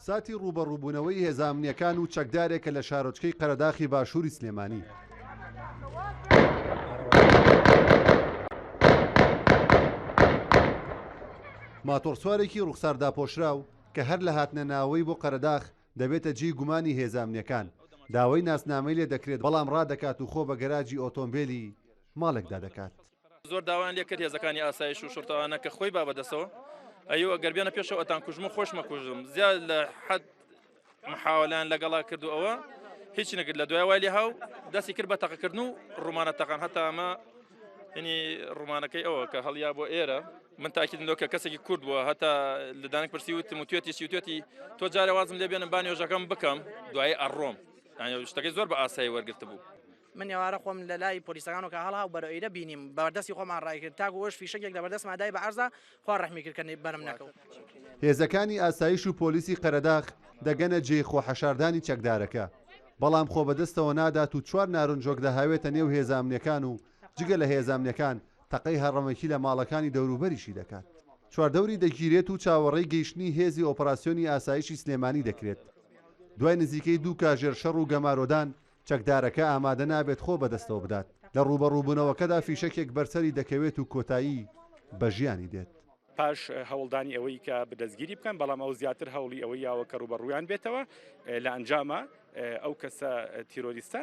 ساتی ڕوبەڕووبوونەوەی هێزانامنیەکان و چەکدارێکە لە شارۆچکەی قەرەداخی باشووری سلێمانی. ماتۆڕسوارێکی ڕوخساردا پۆشراو کە هەر لە هاتنە ناوەی بۆ قەرەداخ دەبێتە جێی گومانی هێزانامنیەکان. داوای ناسنامەی لێ دەکرێت بەڵام ڕادەکات و خۆ بە گەراجی ئۆتۆمبیلی ماڵێکدا دەکات. زۆر داوایان لێ کرد هێزەکانی ئاسایش و شورتەوانە کە خۆی بابەدەسەوە ئەیوە گەربیانە پێشەوە ئەتان کوژم و خۆش مەکوژم زیاد لە حەد محاوەلان لەگەڵا کردوەوە هیچ نەکرد لە دوای وای لێ هاو دەستی کرد بە تەقەکردن و ڕوومانە تەقان هەتا ئەمە ینی ڕوومانەکەی ئەوە کە هەڵیا بۆ ئێرە من تاکیدم لەوە کە کەسێکی کورد بووە هەتا لە دانێک پرسی وتم و توێتی تۆ جارێ وازم لێ بێنم بانیۆژەکەم بکەم دوای ئەڕۆم شتەکەی زۆر بە ئاسایی وەرگرتە بوو. من ێوارە خۆم لە لای پۆلیسەکان و کە هەڵا و بەرەوەیرە بینیم بەردەستی خۆمان ڕایکرد تاکو ئەوش فیشەکێک لە بەردەست مادای بە عەرزە خوا ڕەحمی کردکە بەرم نەکەوت. هێزەکانی ئاسایش و پۆلیسی قەرەداخ دەگەنە جێی خۆحەشاردانی چەکدارەکە بەڵام خۆ بەدەستەوە نادات و چوار نارنجۆک دەهاوێتە نێو هێزانامنیەکان و جگە لە هێزانامنیەکان تەقەی هەڕەمەکی لە ماڵەکانی دەوروبەریشی دەکات. چواردەوری دەگیرێت و چاوەڕێی گەیشتنی هێزی ئۆپەراسیۆنی ئاسایشی سلێمانی دەکرێت. دوای نزیکەی 2 کاژێر شەڕ و گەمارۆدان چەکدارەکە ئامادە نابێت خۆ بەدەستەوە بدات. لە ڕوبەڕووبوونەوەکەدا فیشەکێک بەرسەری دەکەوێت و کۆتایی بە ژیانی دێت. پاش هەوڵدانی ئەوەی کە بەدەستگیری بکەن بەڵام ئەو زیاتر هەوڵی ئەوەی یاوە کە ڕوبەڕوویان بێتەوە لە ئەنجامە ئەو کەسە تیرۆریستە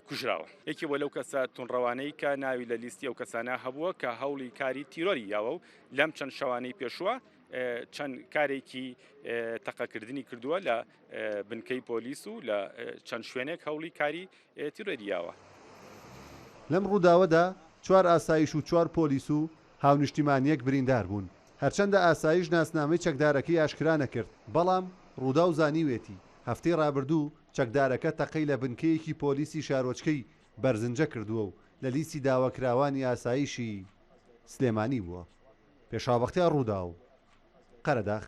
کوژراوە. یەکی وە لەو کەسە تونڕەوانەی کە ناوی لە لیستی ئەو کەسانە هەبووە کە هەوڵی کاری تیرۆری یاوە و لەم چەند شەوانەی پێشووە چەند کارێکی تەقەکردنی کردووە لە بنکەی پۆلیس و لە چەند شوێنێک هەوڵی کاری تیرۆری یاوە. لەم ڕووداوەدا 4 ئاسایش و 4 پۆلیس و هاونیشتیمانیەک بریندار بوون. هەرچەندە ئاسایش ناسنامەی چەکدارەکەی ئاشکرا نەکرد بەڵام ڕوودا و زانیوێتی هەفتەی ڕابردوو چەکدارەکە تەقەی لە بنکەیەکی پۆلیسی شارۆچکەی بەرزنجە کردووە و لە لیستی داواکراوانی ئاسایشی سلێمانی بووە. پێشاوەختیا ڕوودا و قەرەداخ